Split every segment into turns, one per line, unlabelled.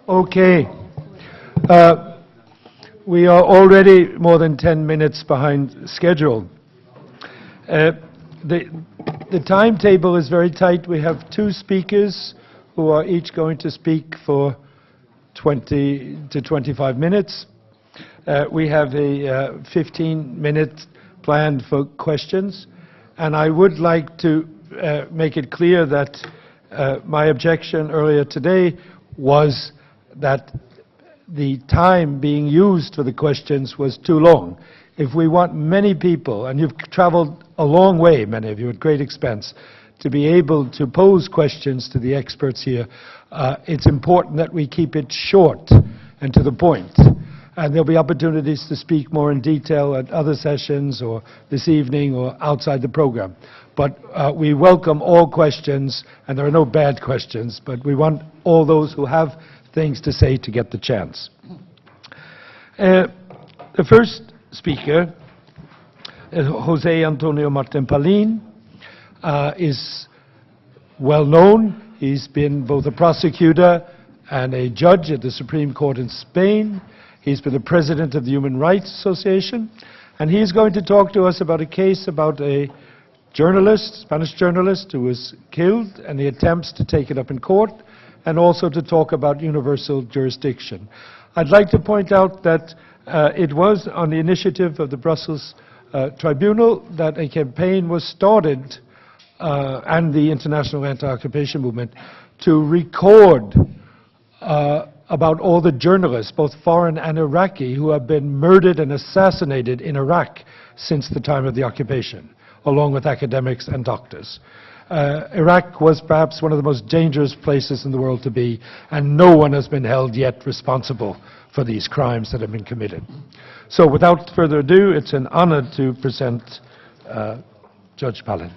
Okay. We are already more than 10 minutes behind schedule. The timetable is very tight. We have two speakers who are each going to speak for 20 to 25 minutes. We have a 15-minute planned for questions, and I would like to make it clear that my objection earlier today was that the time being used for the questions was too long. If we want many people, and you've traveled a long way, many of you, at great expense, to be able to pose questions to the experts here, it's important that we keep it short and to the point. And there'll be opportunities to speak more in detail at other sessions or this evening or outside the program. But we welcome all questions, and there are no bad questions, but we want all those who have things to say to get the chance. The first speaker, José Antonio Martín Pallín, is well known. He's been both a prosecutor and a judge at the Supreme Court in Spain. He's been the president of the Human Rights Association, and he's going to talk to us about a case about a journalist, Spanish journalist, who was killed and the attempts to take it up in court, and also to talk about universal jurisdiction. I'd like to point out that it was on the initiative of the Brussels Tribunal that a campaign was started, and the International Anti-Occupation Movement, to record about all the journalists, both foreign and Iraqi, who have been murdered and assassinated in Iraq since the time of the occupation, along with academics and doctors. Iraq was perhaps one of the most dangerous places in the world to be, and no one has been held yet responsible for these crimes that have been committed. So without further ado, it's an honor to present Judge Pallín.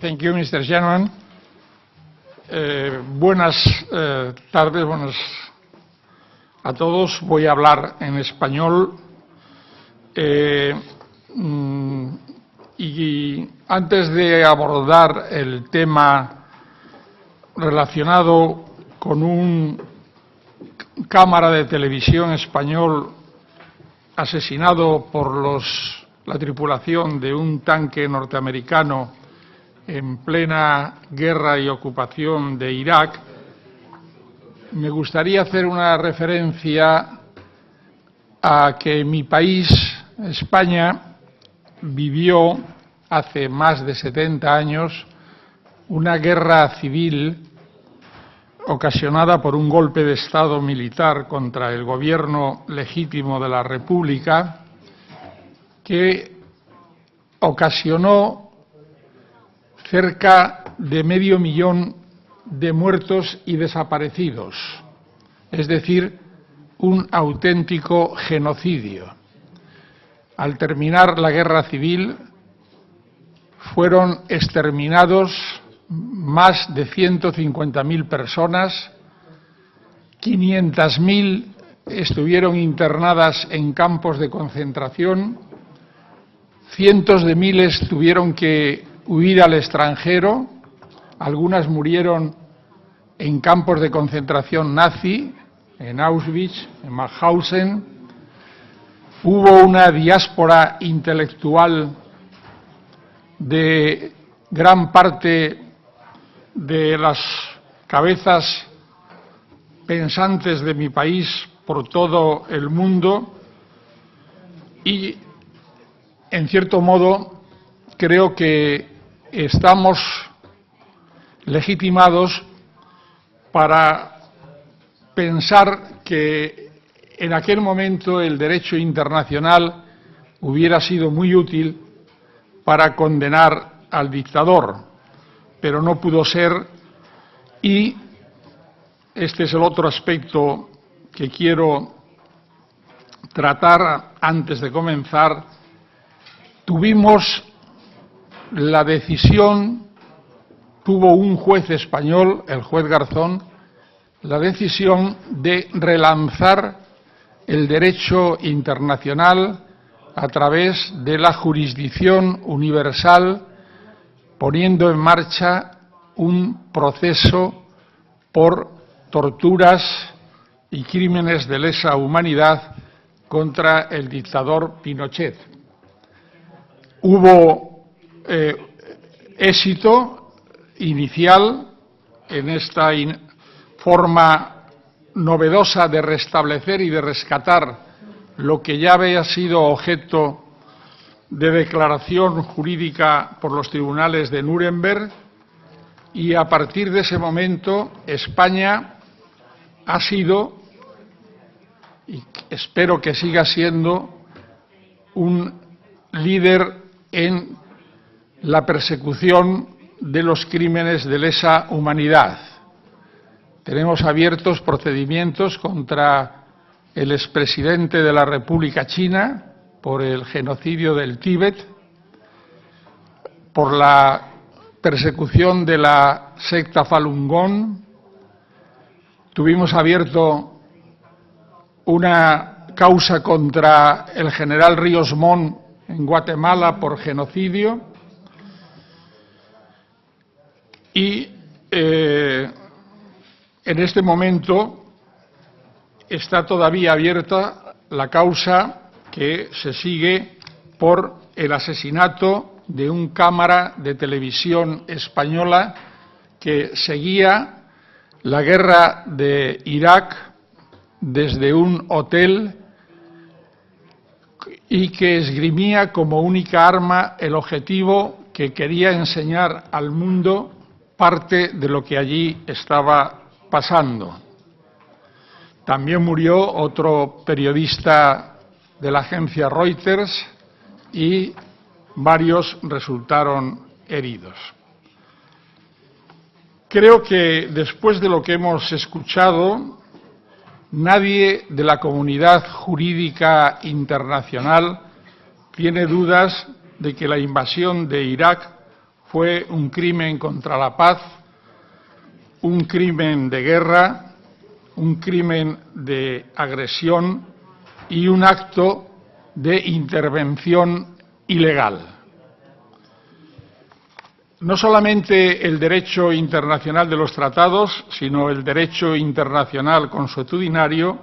Thank you, Mr. Chairman. Buenas tardes, buenas a todos. Voy a hablar en español. Y antes de abordar el tema relacionado con un cámara de televisión español asesinado por la tripulación de un tanque norteamericano en plena guerra y ocupación de Irak, me gustaría hacer una referencia a que mi país, España, vivió hace más de 70 años una guerra civil ocasionada por un golpe de Estado militar contra el gobierno legítimo de la República, que ocasionó cerca de 500.000 de muertos y desaparecidos, es decir, un auténtico genocidio. Al terminar la guerra civil, fueron exterminados más de 150.000 personas, 500.000 estuvieron internadas en campos de concentración, cientos de miles tuvieron que huir al extranjero, algunas murieron en campos de concentración nazi, en Auschwitz, en Mauthausen. Hubo una diáspora intelectual de gran parte de las cabezas pensantes de mi país por todo el mundo y, en cierto modo, creo que estamos legitimados para pensar que en aquel momento el derecho internacional hubiera sido muy útil para condenar al dictador, pero no pudo ser, y este es el otro aspecto que quiero tratar antes de comenzar. Tuvimos la decisión, tuvo un juez español, el juez Garzón, la decisión de relanzar el derecho internacional a través de la jurisdicción universal, poniendo en marcha un proceso por torturas y crímenes de lesa humanidad contra el dictador Pinochet. Hubo éxito inicial en esta forma novedosa de restablecer y de rescatar lo que ya había sido objeto de declaración jurídica por los tribunales de Nuremberg, y a partir de ese momento España ha sido, y espero que siga siendo, un líder en la persecución de los crímenes de lesa humanidad. Tenemos abiertos procedimientos contra el expresidente de la República China por el genocidio del Tíbet, por la persecución de la secta Falun Gong. Tuvimos abierto una causa contra el general Ríos Montt en Guatemala por genocidio, y en este momento está todavía abierta la causa que se sigue por el asesinato de un cámara de televisión española que seguía la guerra de Irak desde un hotel y que esgrimía como única arma el objetivo que quería enseñar al mundo parte de lo que allí estaba pasando. También murió otro periodista de la agencia Reuters y varios resultaron heridos. Creo que después de lo que hemos escuchado, nadie de la comunidad jurídica internacional tiene dudas de que la invasión de Irak fue un crimen contra la paz, un crimen de guerra, un crimen de agresión y un acto de intervención ilegal. No solamente el derecho internacional de los tratados, sino el derecho internacional consuetudinario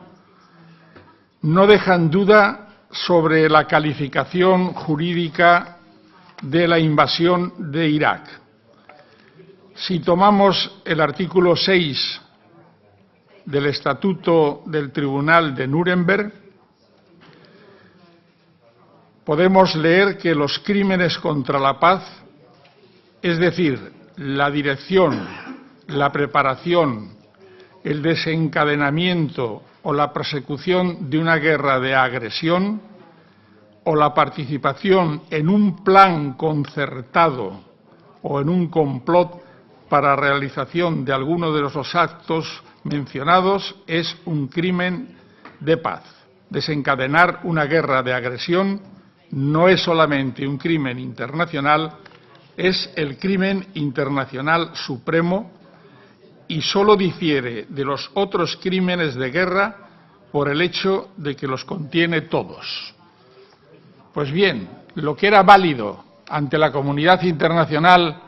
no dejan duda sobre la calificación jurídica de la invasión de Irak. Si tomamos el artículo 6 del Estatuto del Tribunal de Nuremberg, podemos leer que los crímenes contra la paz, es decir, la dirección, la preparación, el desencadenamiento o la persecución de una guerra de agresión, o la participación en un plan concertado o en un complot para la realización de alguno de los actos mencionados, es un crimen de paz. Desencadenar una guerra de agresión no es solamente un crimen internacional, es el crimen internacional supremo y solo difiere de los otros crímenes de guerra por el hecho de que los contiene todos. Pues bien, lo que era válido ante la comunidad internacional,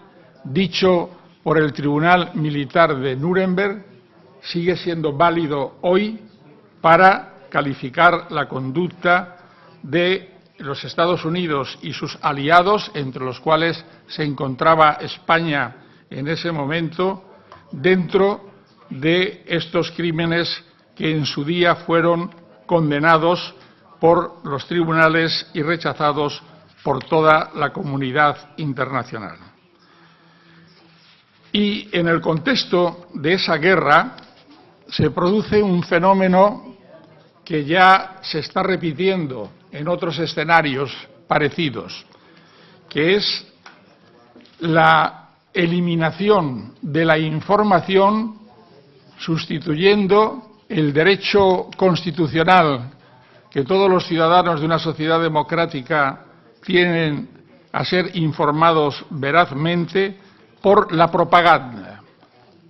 dicho por el Tribunal Militar de Nuremberg, sigue siendo válido hoy para calificar la conducta de los Estados Unidos y sus aliados, entre los cuales se encontraba España en ese momento, dentro de estos crímenes que en su día fueron condenados por los tribunales y rechazados por toda la comunidad internacional. Y en el contexto de esa guerra se produce un fenómeno que ya se está repitiendo en otros escenarios parecidos, que es la eliminación de la información sustituyendo el derecho constitucional que todos los ciudadanos de una sociedad democrática tienen a ser informados verazmente por la propaganda.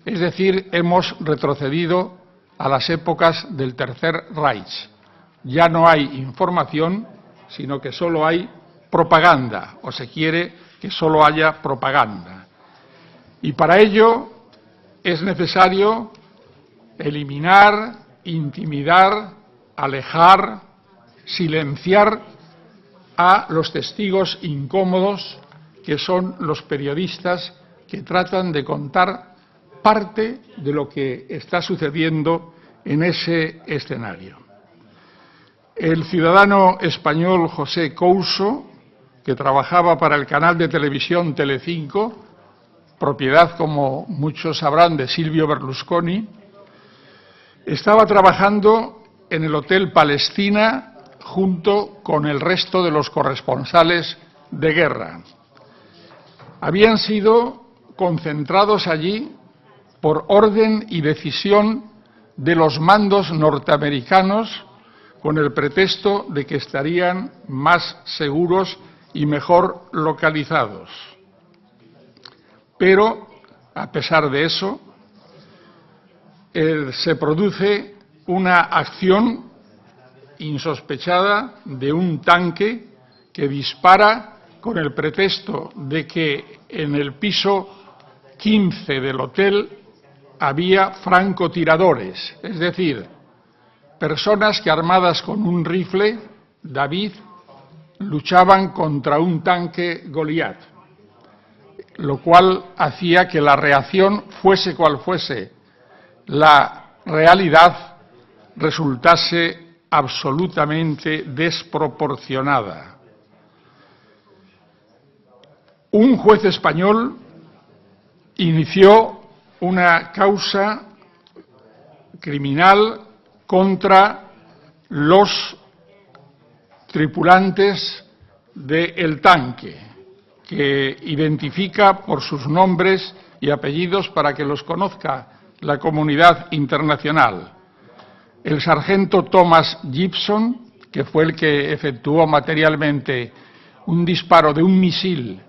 Es decir, hemos retrocedido a las épocas del Tercer Reich. Ya no hay información, sino que solo hay propaganda, o se quiere que solo haya propaganda. Y para ello es necesario eliminar, intimidar, alejar, silenciar a los testigos incómodos que son los periodistas que tratan de contar parte de lo que está sucediendo en ese escenario. El ciudadano español José Couso, que trabajaba para el canal de televisión Telecinco, propiedad, como muchos sabrán, de Silvio Berlusconi, estaba trabajando en el Hotel Palestina junto con el resto de los corresponsales de guerra. Habían sido concentrados allí por orden y decisión de los mandos norteamericanos con el pretexto de que estarían más seguros y mejor localizados. Pero, a pesar de eso, se produce una acción insospechada de un tanque que dispara con el pretexto de que en el piso 15 del hotel había francotiradores, es decir, personas que armadas con un rifle David luchaban contra un tanque Goliat, lo cual hacía que la reacción, fuese cual fuese la realidad, resultase absolutamente desproporcionada. Un juez español inició una causa criminal contra los tripulantes del tanque, que identifica por sus nombres y apellidos para que los conozca la comunidad internacional. El sargento Thomas Gibson, que fue el que efectuó materialmente un disparo de un misil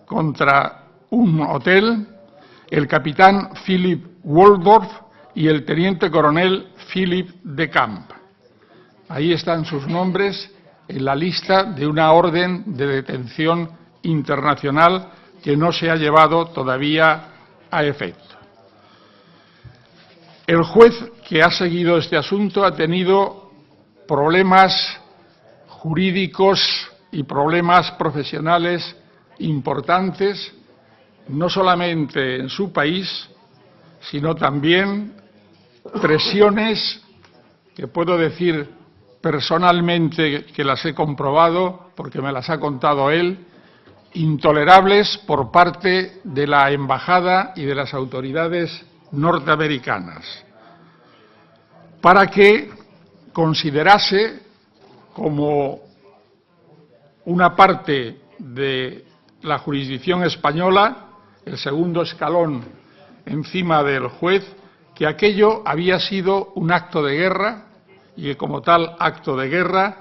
contra un hotel, el capitán Philip Waldorf y el teniente coronel Philip de Camp. Ahí están sus nombres en la lista de una orden de detención internacional que no se ha llevado todavía a efecto. El juez que ha seguido este asunto ha tenido problemas jurídicos y problemas profesionales importantes, no solamente en su país, sino también presiones que puedo decir personalmente que las he comprobado, porque me las ha contado él, intolerables por parte de la embajada y de las autoridades norteamericanas, para que considerase como una parte de la jurisdicción española, el segundo escalón encima del juez, que aquello había sido un acto de guerra y que como tal acto de guerra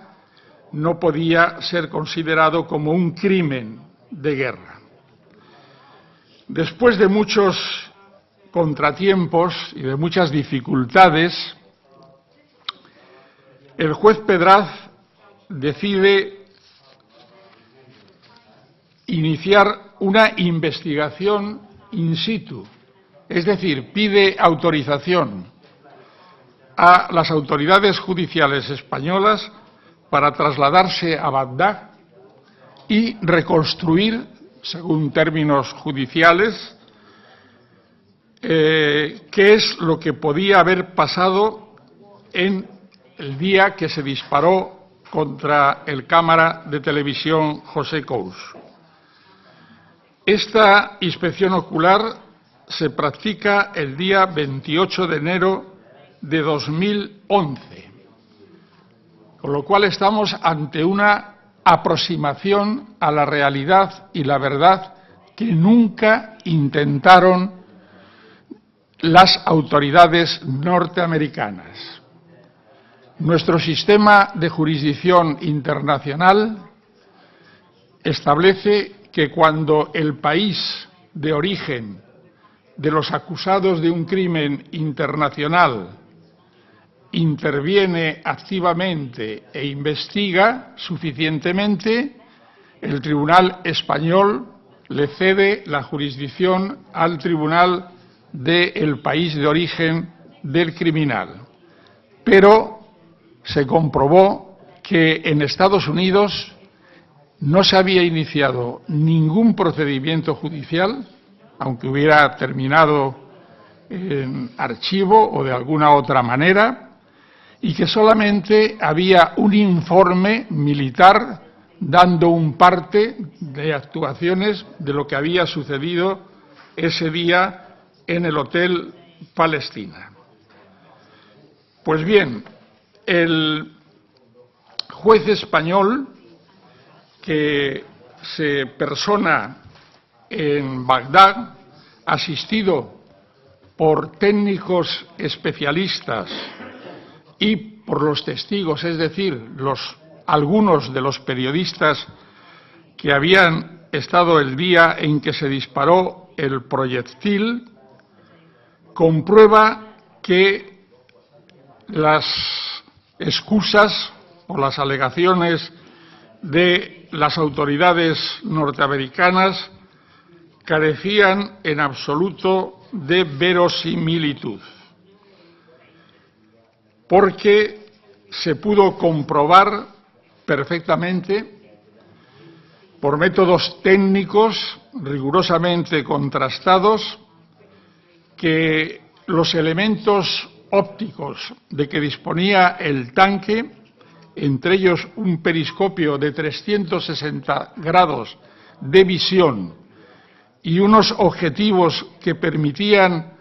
no podía ser considerado como un crimen de guerra. Después de muchos contratiempos y de muchas dificultades, el juez Pedraz decide iniciar una investigación in situ, es decir, pide autorización a las autoridades judiciales españolas para trasladarse a Bagdad y reconstruir, según términos judiciales, qué es lo que podía haber pasado en el día que se disparó contra el cámara de televisión José Couso. Esta inspección ocular se practica el día 28 de enero de 2011, con lo cual estamos ante una aproximación a la realidad y la verdad que nunca intentaron las autoridades norteamericanas. Nuestro sistema de jurisdicción internacional establece que cuando el país de origen de los acusados de un crimen internacional interviene activamente e investiga suficientemente, el Tribunal español le cede la jurisdicción al tribunal del país de origen del criminal. Pero se comprobó que en Estados Unidos no se había iniciado ningún procedimiento judicial, aunque hubiera terminado en archivo o de alguna otra manera, y que solamente había un informe militar dando un parte de actuaciones de lo que había sucedido ese día en el Hotel Palestina. Pues bien, el juez español que se persona en Bagdad, asistido por técnicos especialistas y por los testigos, es decir, algunos de los periodistas que habían estado el día en que se disparó el proyectil, comprueba que las excusas o las alegaciones de las autoridades norteamericanas carecían en absoluto de verosimilitud, porque se pudo comprobar perfectamente por métodos técnicos rigurosamente contrastados que los elementos ópticos de que disponía el tanque, entre ellos un periscopio de 360 grados de visión y unos objetivos que permitían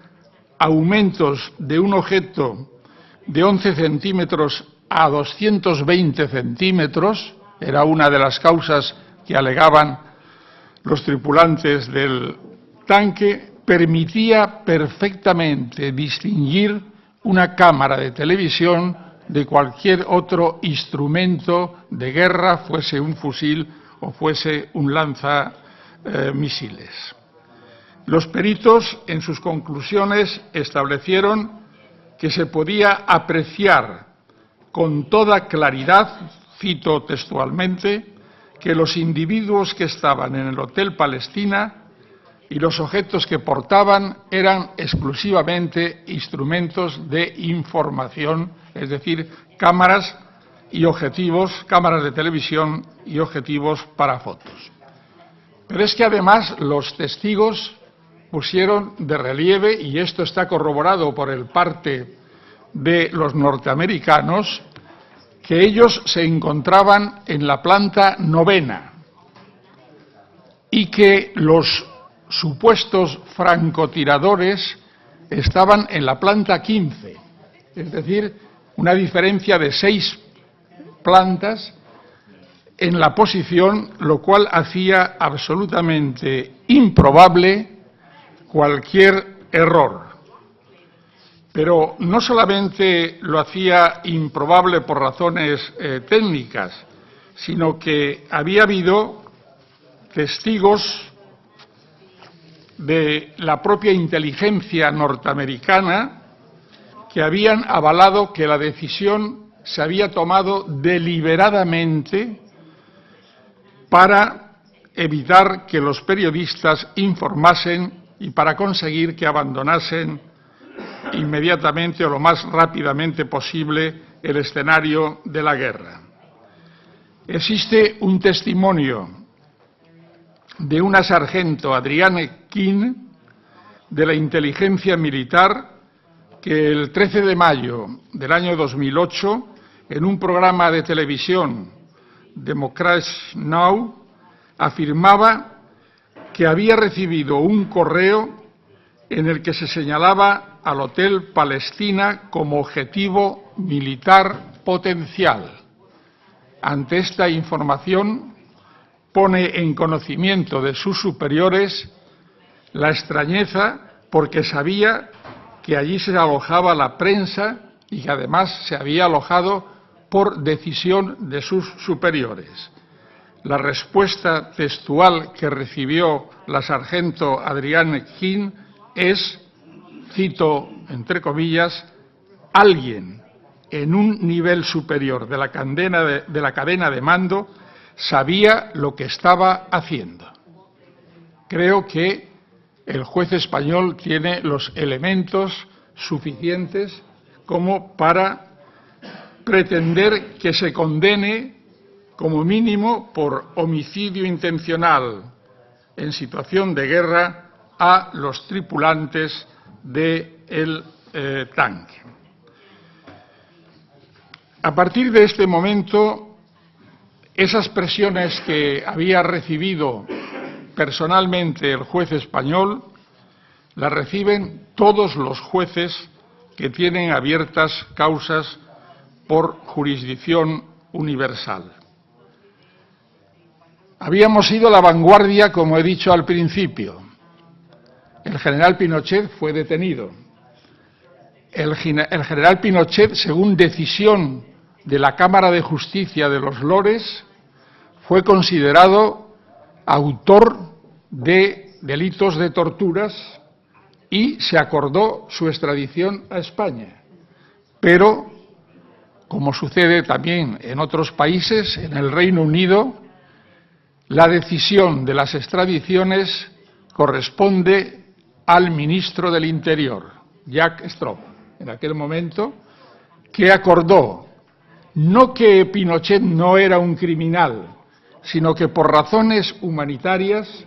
aumentos de un objeto de 11 centímetros a 220 centímetros, era una de las causas que alegaban los tripulantes del tanque, permitía perfectamente distinguir una cámara de televisión de cualquier otro instrumento de guerra, fuese un fusil o fuese un lanzamisiles. Los peritos, en sus conclusiones, establecieron que se podía apreciar con toda claridad, cito textualmente, que los individuos que estaban en el Hotel Palestina y los objetos que portaban eran exclusivamente instrumentos de información, es decir, cámaras y objetivos, cámaras de televisión y objetivos para fotos. Pero es que además los testigos pusieron de relieve, y esto está corroborado por el parte de los norteamericanos, que ellos se encontraban en la planta 9ª y que los supuestos francotiradores estaban en la planta 15, es decir, una diferencia de 6 plantas en la posición, lo cual hacía absolutamente improbable cualquier error. Pero no solamente lo hacía improbable por razones técnicas, sino que había habido testigos de la propia inteligencia norteamericana que habían avalado que la decisión se había tomado deliberadamente para evitar que los periodistas informasen y para conseguir que abandonasen inmediatamente o lo más rápidamente posible el escenario de la guerra. Existe un testimonio de una sargento, Adrienne King, de la inteligencia militar, que el 13 de mayo del año 2008, en un programa de televisión, Democracy Now!, afirmaba que había recibido un correo en el que se señalaba al Hotel Palestina como objetivo militar potencial. Ante esta información, pone en conocimiento de sus superiores la extrañeza porque sabía que allí se alojaba la prensa y que además se había alojado por decisión de sus superiores. La respuesta textual que recibió la sargento Adrienne King es, cito entre comillas, alguien en un nivel superior de la cadena de mando sabía lo que estaba haciendo. creo que el juez español tiene los elementos suficientes como para pretender que se condene como mínimo por homicidio intencional en situación de guerra a los tripulantes del tanque. A partir de este momento, esas presiones que había recibido personalmente el juez español las reciben todos los jueces que tienen abiertas causas por jurisdicción universal. Habíamos sido la vanguardia, como he dicho al principio. El general Pinochet fue detenido. El general Pinochet, según decisión de la Cámara de Justicia de los Lores, fue considerado autor de delitos de torturas y se acordó su extradición a España. Pero, como sucede también en otros países, en el Reino Unido, la decisión de las extradiciones corresponde al ministro del Interior, Jack Straw, en aquel momento, que acordó no que Pinochet no era un criminal, sino que por razones humanitarias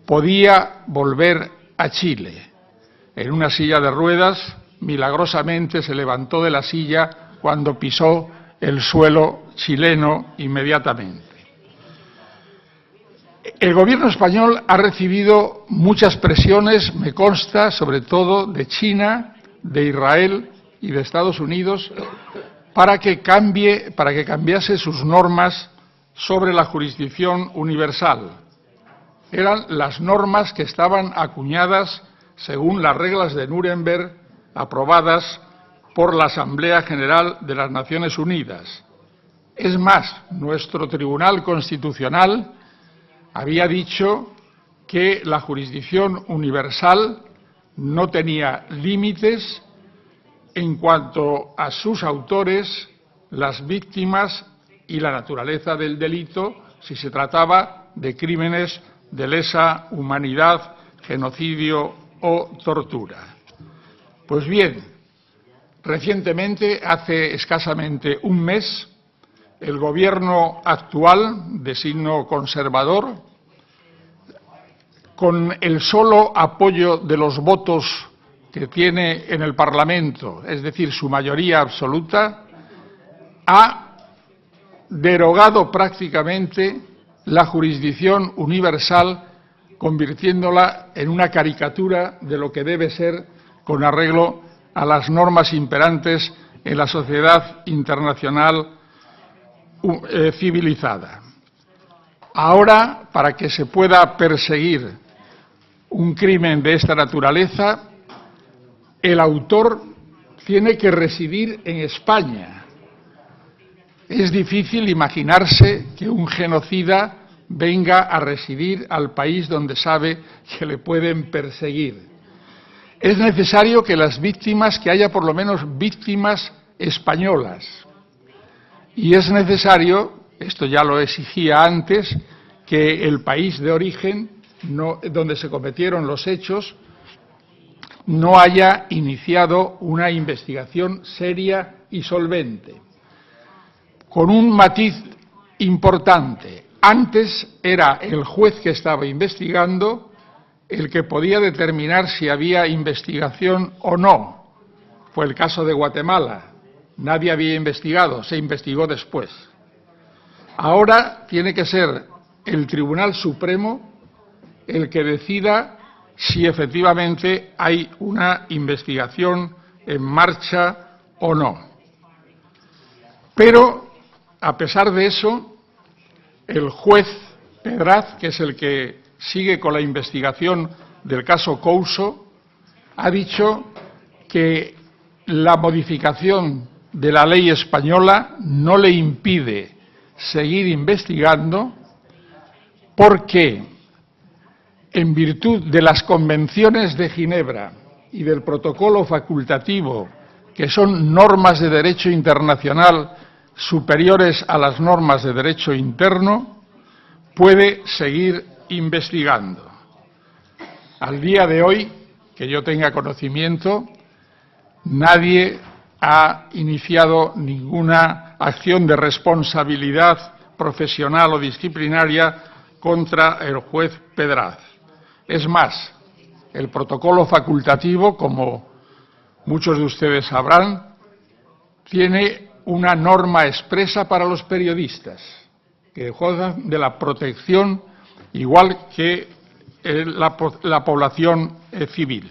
podía volver a Chile. En una silla de ruedas, milagrosamente se levantó de la silla cuando pisó el suelo chileno inmediatamente. El gobierno español ha recibido muchas presiones, me consta, sobre todo de China, de Israel y de Estados Unidos, para que cambiase sus normas sobre la jurisdicción universal. Eran las normas que estaban acuñadas según las reglas de Nuremberg aprobadas por la Asamblea General de las Naciones Unidas. Es más, nuestro Tribunal Constitucional había dicho que la jurisdicción universal no tenía límites en cuanto a sus autores, las víctimas y la naturaleza del delito, si se trataba de crímenes de lesa humanidad, genocidio o tortura. Pues bien, recientemente, hace escasamente un mes, el gobierno actual, de signo conservador, con el solo apoyo de los votos que tiene en el Parlamento, es decir, su mayoría absoluta, ha derogado prácticamente la jurisdicción universal, convirtiéndola en una caricatura de lo que debe ser con arreglo a las normas imperantes en la sociedad internacional civilizada. Ahora, para que se pueda perseguir un crimen de esta naturaleza, el autor tiene que residir en España. Es difícil imaginarse que un genocida venga a residir al país donde sabe que le pueden perseguir. Es necesario que haya por lo menos víctimas españolas. Y es necesario, esto ya lo exigía antes, que el país de origen donde se cometieron los hechos no haya iniciado una investigación seria y solvente. Con un matiz importante, antes era el juez que estaba investigando el que podía determinar si había investigación o no. Fue el caso de Guatemala. Nadie había investigado, se investigó después. Ahora tiene que ser el Tribunal Supremo el que decida si efectivamente hay una investigación en marcha o no. Pero, a pesar de eso, el juez Pedraz, que es el que sigue con la investigación del caso Couso, ha dicho que la modificación de la ley española no le impide seguir investigando porque, en virtud de las convenciones de Ginebra y del protocolo facultativo, que son normas de derecho internacional superiores a las normas de derecho interno, puede seguir investigando. Al día de hoy, que yo tenga conocimiento, nadie ha iniciado ninguna acción de responsabilidad profesional o disciplinaria contra el juez Pedraz. Es más, el protocolo facultativo, como muchos de ustedes sabrán, tiene una norma expresa para los periodistas, que gozan de la protección igual que la población civil.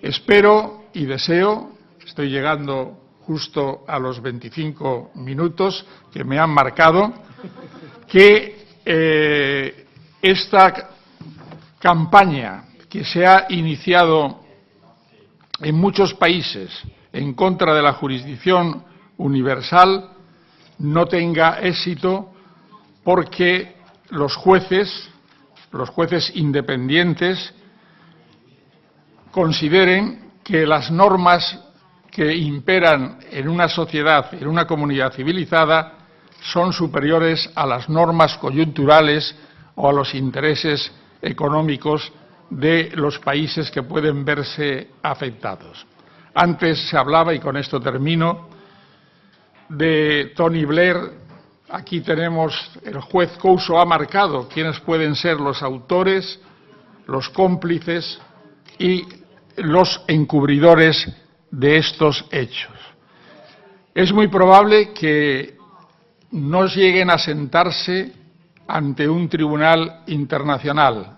Espero y deseo, estoy llegando justo a los 25 minutos que me han marcado, que esta campaña que se ha iniciado en muchos países en contra de la jurisdicción universal no tenga éxito, porque los jueces independientes consideren que las normas que imperan en una sociedad, en una comunidad civilizada, son superiores a las normas coyunturales o a los intereses económicos de los países que pueden verse afectados. Antes se hablaba, y con esto termino, de Tony Blair. Aquí tenemos, el juez Couso ha marcado quiénes pueden ser los autores, los cómplices y los encubridores de estos hechos. Es muy probable que no lleguen a sentarse ante un tribunal internacional,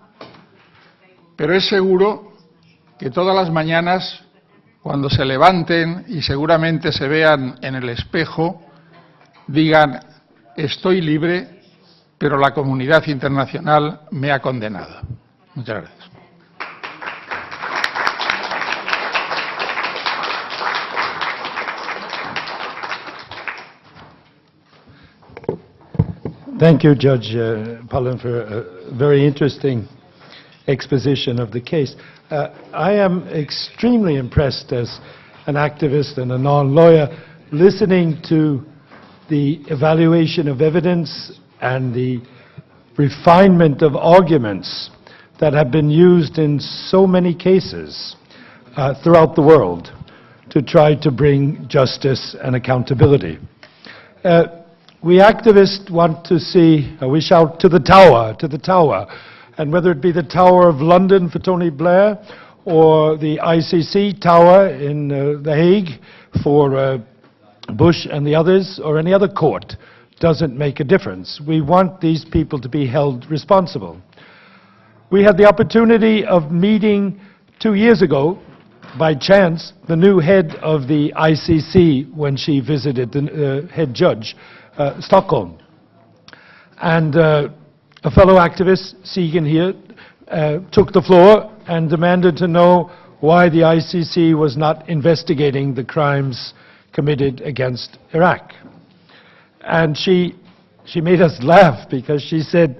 pero es seguro que todas las mañanas, cuando se levanten y seguramente se vean en el espejo, digan: estoy libre, pero la comunidad internacional me ha condenado. Muchas gracias.
Thank you, Judge Pullen, for a very interesting exposition of the case. I am extremely impressed as an activist and a non-lawyer, listening to the evaluation of evidence and the refinement of arguments that have been used in so many cases throughout the world to try to bring justice and accountability. We activists want to see, we shout to the tower, and whether it be the Tower of London for Tony Blair or the ICC Tower in The Hague for Bush and the others, or any other court, doesn't make a difference. We want these people to be held responsible. We had the opportunity of meeting 2 years ago, by chance, the new head of the ICC when she visited the head judge, Stockholm. And a fellow activist, Siegen here, took the floor and demanded to know why the ICC was not investigating the crimes committed against Iraq. And she made us laugh, because she said,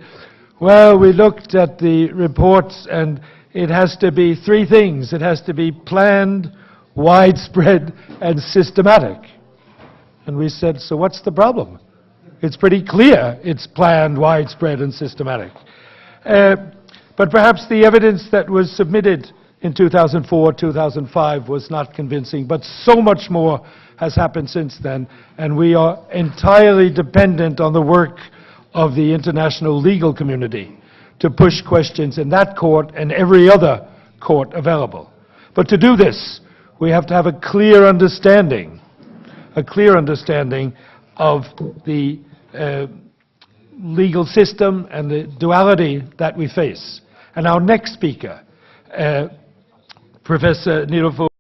well, we looked at the reports and it has to be three things. It has to be planned, widespread, and systematic. And we said, so what's the problem? It's pretty clear it's planned, widespread, and systematic. But perhaps the evidence that was submitted in 2004, 2005 was not convincing, but so much more has happened since then, and we are entirely dependent on the work of the international legal community to push questions in that court and every other court available. But to do this, we have to have a clear understanding of the legal system and the duality that we face. And our next speaker, Professor Nilofer